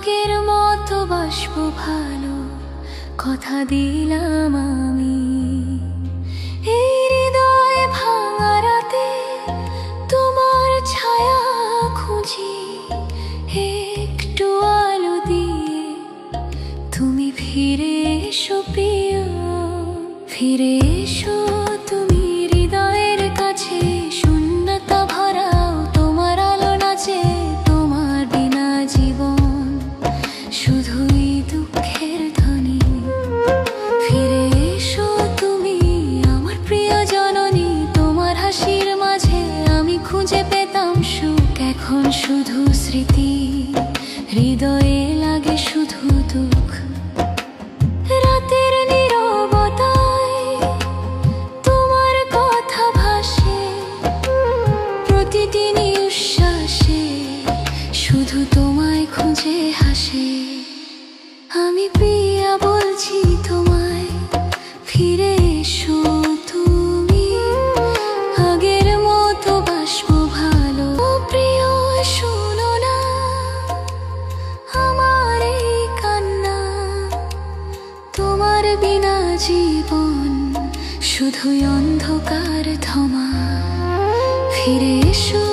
আগের মতো বাসবো ভালো, কথা দিলাম আমি। এই হৃদয় ভাঙা রাতে তোমার ছায়া খুঁজি, একটু আলো দিয়ে তুমি ফিরে এসো প্রিয়, ফিরে এসো তুমি হৃদয়ের কাছে। শূন্যতা ভরাও তোমার আলো নাচে, তোমার বিনা জীবন শুধুই দুঃখের ধ্বনি। ফিরে এসো তুমি আমার প্রিয় জননী, তোমার হাসির মাঝে আমি খুঁজে পেতাম সুখ। এখন শুধু স্মৃতি, হৃদয়ে লাগে শুধু দুঃখ। রাতের নীরবতায় তোমার কথা ভাসে, প্রতিটি নিঃশ্বাসে শুধু তোমায় খুঁজে হাসে। আমি প্রিয়া বলছি তোমায়, ফিরে এসো তুমি, আগের মতো বাসবো ভালো। ও প্রিয় শোনো না আমার এই কান্না, তোমার বিনা জীবন শুধুই অন্ধকার থমা। ফিরে এসো